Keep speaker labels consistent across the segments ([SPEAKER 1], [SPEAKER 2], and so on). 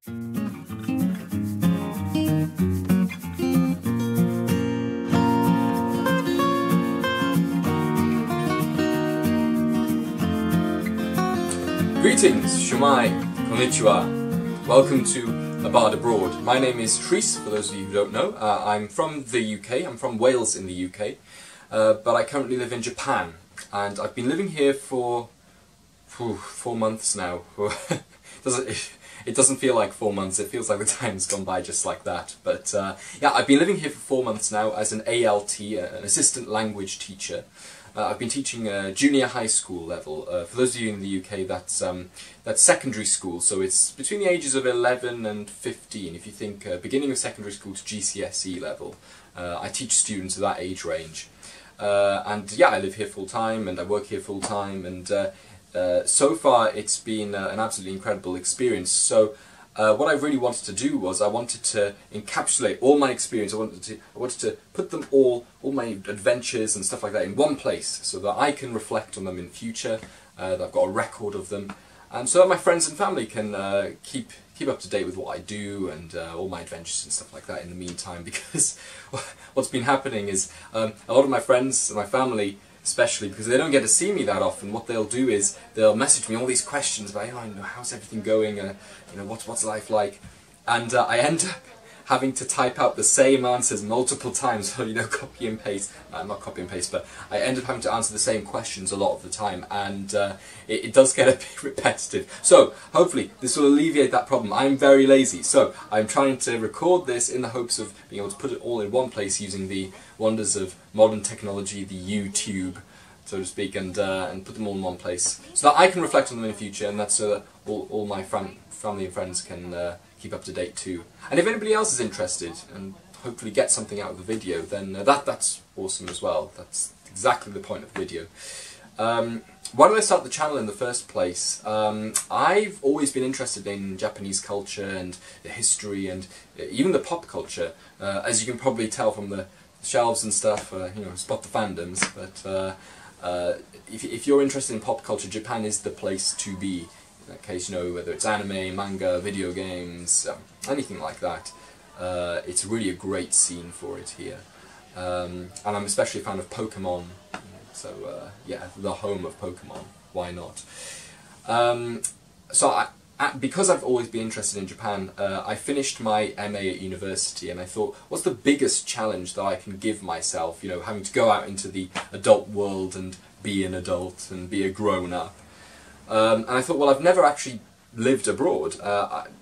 [SPEAKER 1] Greetings, shumai, konnichiwa. Welcome to Abad Abroad. My name is Tris, for those of you who don't know. I'm from the UK, I'm from Wales in the UK, but I currently live in Japan, and I've been living here for 4 months now. It doesn't feel like 4 months, it feels like the time's gone by just like that. But yeah, I've been living here for 4 months now as an ALT, an assistant language teacher. I've been teaching junior high school level. For those of you in the UK, that's secondary school, so it's between the ages of 11 and 15. If you think beginning of secondary school to GCSE level, I teach students of that age range. And yeah, I live here full time and I work here full time, and so far it's been an absolutely incredible experience. So what I really wanted to do was I wanted to encapsulate all my experience. I wanted to put them all my adventures and stuff like that in one place, so that I can reflect on them in future, that I've got a record of them, and so that my friends and family can keep up to date with what I do and all my adventures and stuff like that in the meantime. Because what's been happening is a lot of my friends and my family, especially because they don't get to see me that often, what they'll do is they'll message me all these questions about, oh, how's everything going, what's life like, and I end up having to type out the same answers multiple times, so copy and paste, not copy and paste, but I end up having to answer the same questions a lot of the time, and it does get a bit repetitive. So hopefully this will alleviate that problem. I'm very lazy, so I'm trying to record this in the hopes of being able to put it all in one place using the wonders of modern technology, the YouTube, so to speak, and put them all in one place, so that I can reflect on them in the future, and that's so that all my family and friends can keep up to date too. And if anybody else is interested and hopefully get something out of the video, then that's awesome as well. That's exactly the point of the video. Why did I start the channel in the first place? I've always been interested in Japanese culture and the history and even the pop culture, as you can probably tell from the shelves and stuff, spot the fandoms, but if you're interested in pop culture, Japan is the place to be. In that case, whether it's anime, manga, video games, anything like that, it's really a great scene for it here. And I'm especially a fan of Pokemon, so yeah, the home of Pokemon, why not? So because I've always been interested in Japan, I finished my MA at university, and I thought, what's the biggest challenge that I can give myself, having to go out into the adult world and be an adult and be a grown-up. And I thought, well, I've never actually lived abroad.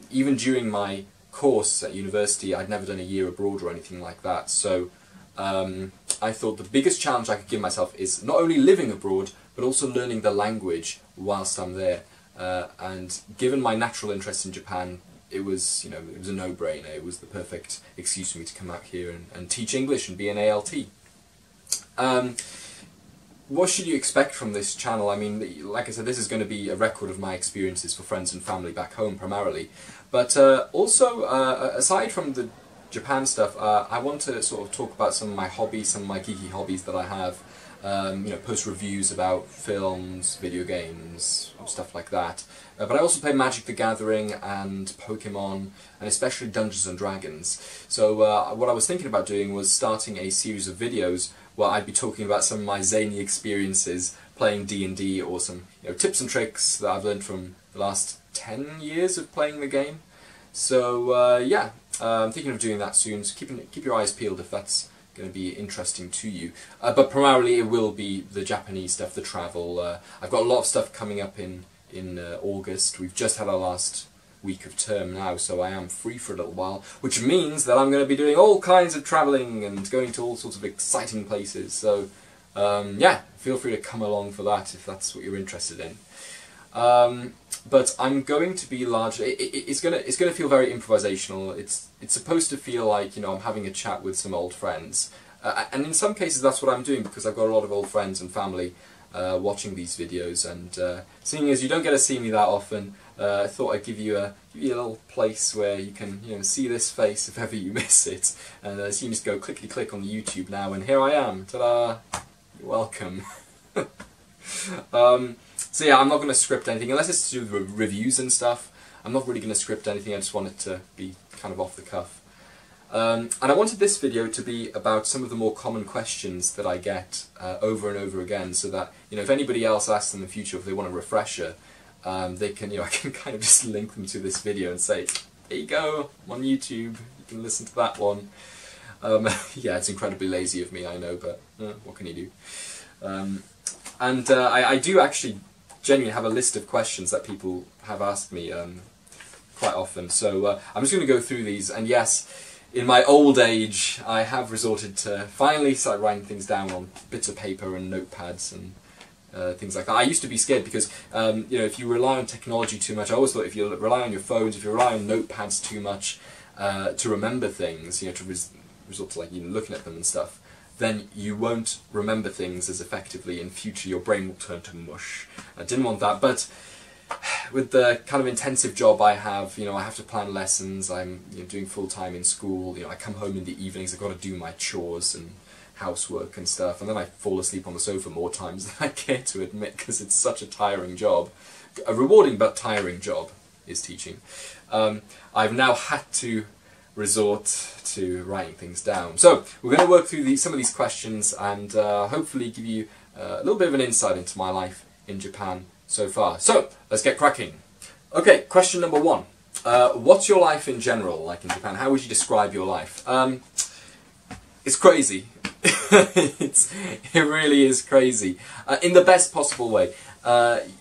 [SPEAKER 1] Even during my course at university, I'd never done a year abroad or anything like that. So I thought the biggest challenge I could give myself is not only living abroad, but also learning the language whilst I'm there. And given my natural interest in Japan, it was a no-brainer. It was the perfect excuse for me to come out here and teach English and be an ALT. What should you expect from this channel? I mean, like I said, this is going to be a record of my experiences for friends and family back home primarily. But also, aside from the Japan stuff, I want to sort of talk about some of my hobbies, some of my geeky hobbies that I have. Post reviews about films, video games, stuff like that. But I also play Magic the Gathering and Pokemon, and especially Dungeons and Dragons. So what I was thinking about doing was starting a series of videos where I'd be talking about some of my zany experiences playing D&D, or some tips and tricks that I've learned from the last 10 years of playing the game. So yeah, I'm thinking of doing that soon, so keep your eyes peeled if that's going to be interesting to you. But primarily it will be the Japanese stuff, the travel. I've got a lot of stuff coming up in August. We've just had our last week of term now, so I am free for a little while, which means that I'm going to be doing all kinds of travelling and going to all sorts of exciting places. So yeah, feel free to come along for that if that's what you're interested in. But I'm going to be largely, it's going to feel very improvisational. It's supposed to feel like I'm having a chat with some old friends, and in some cases that's what I'm doing, because I've got a lot of old friends and family watching these videos, and seeing as you don't get to see me that often, I thought I'd give you a little place where you can see this face if ever you miss it. And so you can just go click on the YouTube now, and here I am. Ta-da! You're welcome. So yeah, I'm not going to script anything unless it's to do with reviews and stuff. I'm not really going to script anything, I just want it to be kind of off the cuff. And I wanted this video to be about some of the more common questions that I get over and over again, so that, you know, if anybody else asks them in the future if they want a refresher, they can, you know, I can kind of just link them to this video and say, there you go, I'm on YouTube, you can listen to that one. Yeah, it's incredibly lazy of me, I know, but what can you do? I do actually genuinely have a list of questions that people have asked me quite often, so I'm just going to go through these, and yes, in my old age I have resorted to finally start writing things down on bits of paper and notepads and things like that. I used to be scared because, you know, if you rely on technology too much, I always thought if you rely on your phones, if you rely on notepads too much to remember things, you know, to resort to, like, you know, looking at them and stuff, then you won't remember things as effectively in future. Your brain will turn to mush. I didn't want that, but with the kind of intensive job I have, you know, I have to plan lessons, I'm, you know, doing full-time in school, you know, I come home in the evenings, I've got to do my chores and housework and stuff, and then I fall asleep on the sofa more times than I care to admit, because it's such a tiring job. A rewarding but tiring job is teaching. I've now had to resort to writing things down. So we're going to work through some of these questions and hopefully give you a little bit of an insight into my life in Japan so far. So let's get cracking. Okay, question number one. What's your life in general like in Japan? How would you describe your life? It's crazy. It really is crazy. In the best possible way.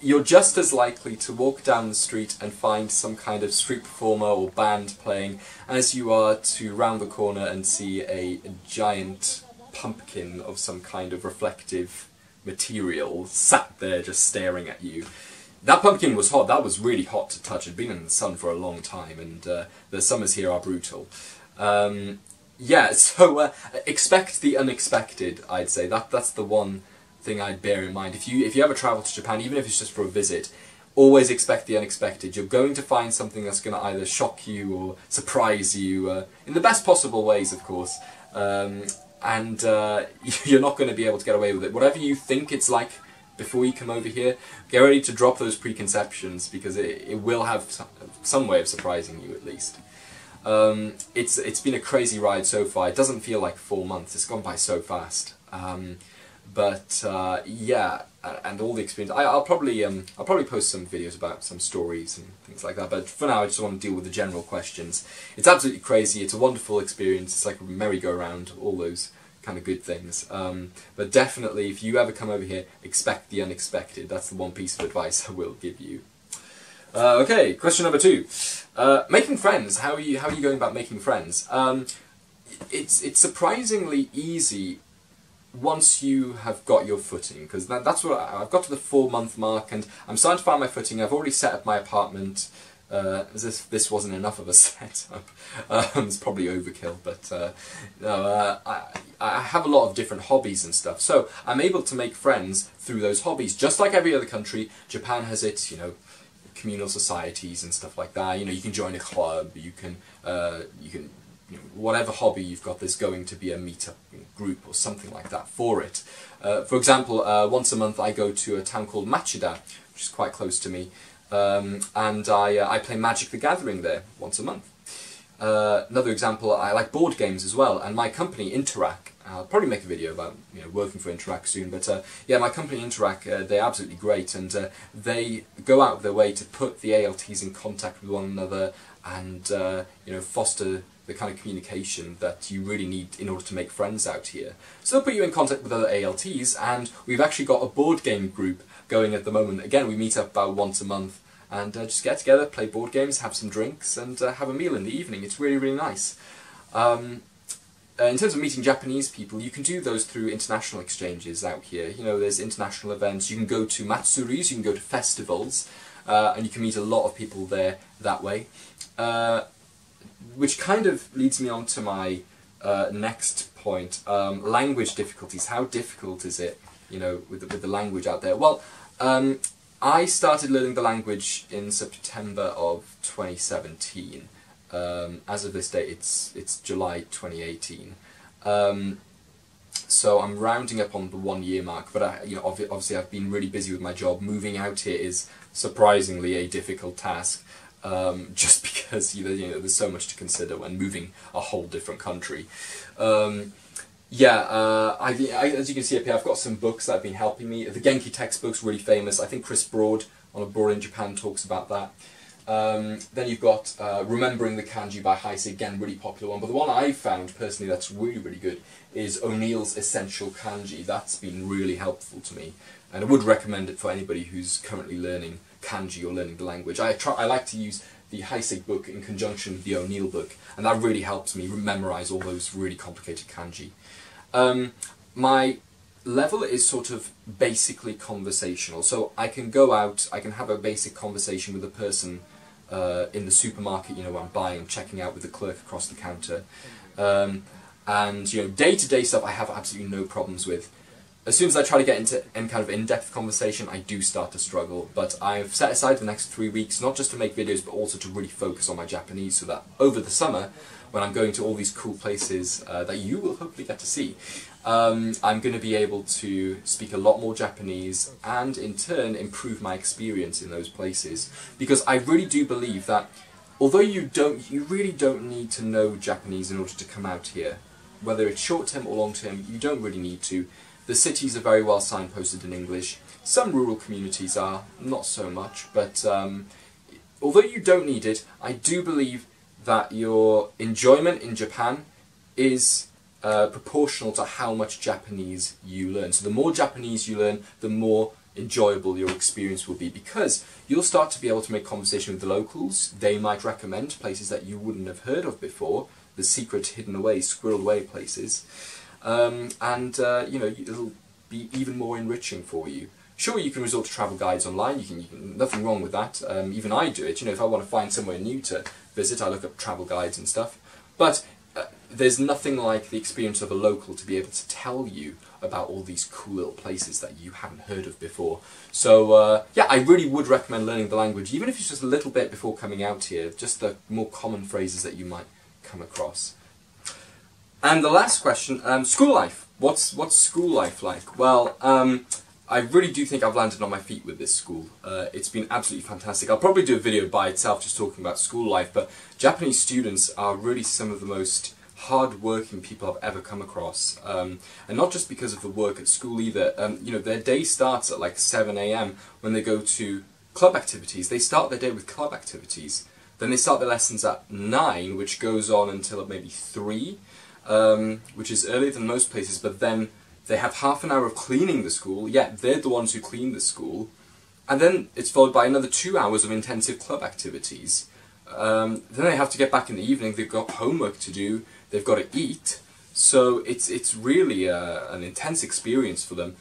[SPEAKER 1] You're just as likely to walk down the street and find some kind of street performer or band playing as you are to round the corner and see a giant pumpkin of some kind of reflective material sat there just staring at you. That pumpkin was hot. That was really hot to touch. It had been in the sun for a long time, and the summers here are brutal. Yeah, so expect the unexpected, I'd say. That's the one thing I'd bear in mind. If you ever travel to Japan, even if it's just for a visit, always expect the unexpected. You're going to find something that's going to either shock you or surprise you, in the best possible ways, of course. And you're not going to be able to get away with it. Whatever you think it's like before you come over here, get ready to drop those preconceptions, because it will have some way of surprising you at least. It's been a crazy ride so far. It doesn't feel like 4 months. It's gone by so fast. But yeah, and all the experience. I'll probably post some videos about some stories and things like that. But for now, I just want to deal with the general questions. It's absolutely crazy. It's a wonderful experience. It's like a merry-go-round. All those kind of good things. But definitely, if you ever come over here, expect the unexpected. That's the one piece of advice I will give you. Okay, question number 2. Making friends. How are you going about making friends? It's surprisingly easy once you have got your footing, because that's what I've got to the 4-month mark, and I'm starting to find my footing. I've already set up my apartment, as if this wasn't enough of a setup. It's probably overkill, but no, I have a lot of different hobbies and stuff, so I'm able to make friends through those hobbies. Just like every other country, Japan has its, you know, communal societies and stuff like that. You know, you can join a club, you can you know, whatever hobby you've got, there's going to be a meetup group or something like that for it. For example, once a month I go to a town called Machida, which is quite close to me, and I play Magic the Gathering there once a month. Another example, I like board games as well, and my company Interac, I'll probably make a video about, you know, working for Interac soon, but yeah, my company Interac, they're absolutely great, and they go out of their way to put the ALTs in contact with one another and you know, foster the kind of communication that you really need in order to make friends out here. So they'll put you in contact with other ALTs, and we've actually got a board game group going at the moment. Again, we meet up about once a month and just get together, play board games, have some drinks, and have a meal in the evening. It's really, really nice. In terms of meeting Japanese people, you can do those through international exchanges out here. You know, there's international events, you can go to matsuris, you can go to festivals, and you can meet a lot of people there that way. Which kind of leads me on to my next point, language difficulties. How difficult is it, you know, with the language out there? Well, I started learning the language in September of 2017. As of this date, it's July 2018. So I'm rounding up on the 1-year mark, but you know, obviously I've been really busy with my job. Moving out here is surprisingly a difficult task. just because there's so much to consider when moving a whole different country. As you can see up here, I've got some books that have been helping me. The Genki textbook's really famous. I think Chris Broad on Abroad in Japan talks about that. Then you've got Remembering the Kanji by Heisei, again, really popular one. But the one I've found, personally, that's really, really good is O'Neill's Essential Kanji. That's been really helpful to me. And I would recommend it for anybody who's currently learning kanji or learning the language. I like to use the Heisei book in conjunction with the O'Neill book, and that really helps me memorize all those really complicated kanji. My level is sort of basically conversational, so I can go out, I can have a basic conversation with a person in the supermarket, where I'm buying, checking out with the clerk across the counter, and day-to-day stuff I have absolutely no problems with. As soon as I try to get into any kind of in-depth conversation, I do start to struggle, but I've set aside the next 3 weeks, not just to make videos, but also to really focus on my Japanese, so that over the summer, when I'm going to all these cool places that you will hopefully get to see, I'm going to be able to speak a lot more Japanese and in turn improve my experience in those places. Because I really do believe that although you really don't need to know Japanese in order to come out here, whether it's short-term or long-term, you don't really need to. The cities are very well signposted in English. Some rural communities are, not so much, but although you don't need it, I do believe that your enjoyment in Japan is proportional to how much Japanese you learn. So the more Japanese you learn, the more enjoyable your experience will be, because you'll start to be able to make conversation with the locals. They might recommend places that you wouldn't have heard of before, the secret, hidden away, squirreled away places, it'll be even more enriching for you. Sure, you can resort to travel guides online, nothing wrong with that. Even I do it. If I want to find somewhere new to visit, I look up travel guides and stuff. But there's nothing like the experience of a local to be able to tell you about all these cool little places that you haven't heard of before. So I really would recommend learning the language, even if it's just a little bit before coming out here, just the more common phrases that you might come across. And the last question, school life. What's school life like? Well, I really do think I've landed on my feet with this school. It's been absolutely fantastic. I'll probably do a video by itself just talking about school life, but Japanese students are really some of the most hard-working people I've ever come across. And not just because of the work at school either. Their day starts at like 7 AM when they go to club activities. They start their day with club activities. Then they start their lessons at 9, which goes on until maybe 3, which is earlier than most places, but then they have half an hour of cleaning the school. Yeah, they're the ones who clean the school. And then it's followed by another 2 hours of intensive club activities. Then they have to get back in the evening, they've got homework to do, they've got to eat. So it's really an intense experience for them.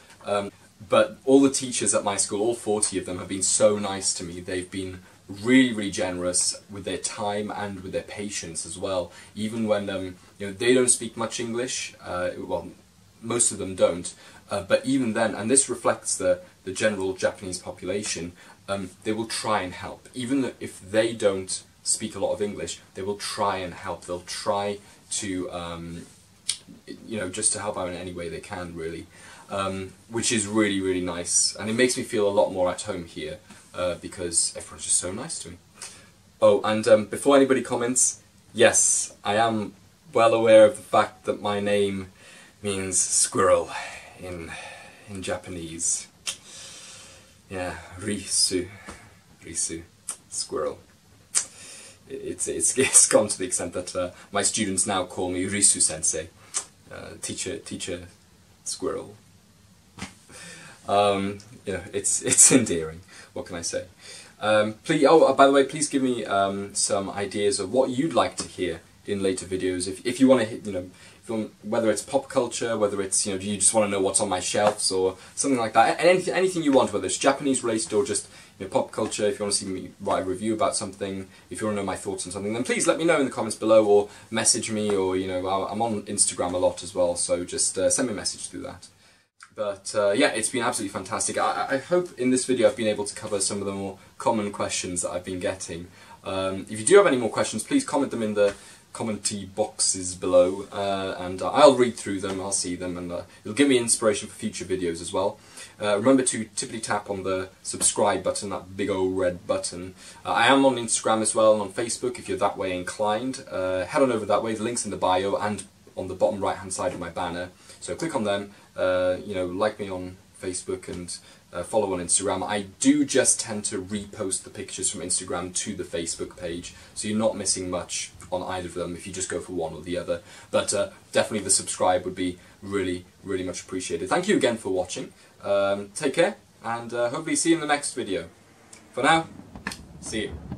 [SPEAKER 1] But all the teachers at my school, all 40 of them, have been so nice to me. They've been really, really generous with their time and with their patience as well. Even when they don't speak much English, well, most of them don't, but even then, and this reflects the general Japanese population, they will try and help. Even if they don't speak a lot of English, they will try and help. They'll try to, just to help out in any way they can, really, which is really, really nice. And it makes me feel a lot more at home here, because everyone's just so nice to me. Oh, and before anybody comments, yes, I am well aware of the fact that my name means squirrel in Japanese. Yeah, risu, squirrel. It's gone to the extent that my students now call me Risu Sensei, teacher squirrel. It's endearing. What can I say? Please. Oh, by the way, please give me some ideas of what you'd like to hear in later videos. If you want to, whether it's pop culture, whether it's do you just want to know what's on my shelves or something like that. Anything you want, whether it's Japanese related or just pop culture. If you want to see me write a review about something, if you want to know my thoughts on something, then please let me know in the comments below or message me, or I'm on Instagram a lot as well, so just send me a message through that. But yeah, it's been absolutely fantastic. I hope in this video I've been able to cover some of the more common questions that I've been getting. If you do have any more questions, please comment them in the commentary boxes below, and I'll read through them, I'll see them, and it'll give me inspiration for future videos as well. Remember to tippity tap on the subscribe button, that big old red button. I am on Instagram as well and on Facebook if you're that way inclined. Head on over that way, the link's in the bio and on the bottom right hand side of my banner. So click on them, you know, like me on Facebook and follow on Instagram. I do just tend to repost the pictures from Instagram to the Facebook page, so you're not missing much on either of them if you just go for one or the other. But definitely the subscribe would be really, really much appreciated. Thank you again for watching. Take care, and hopefully see you in the next video. For now, see you.